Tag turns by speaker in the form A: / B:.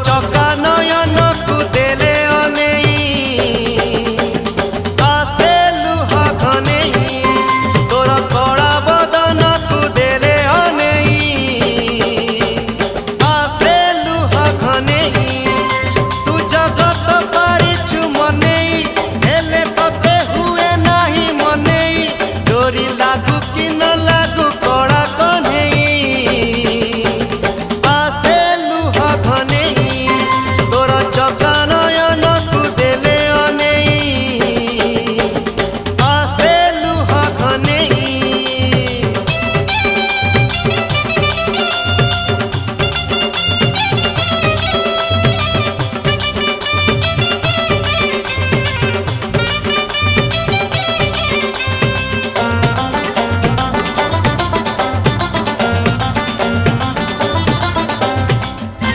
A: चका नयन को देले अनेई आसे लुहा घनेई तोर कड़ा बदन को देले अनेई आसे लुहा घनेई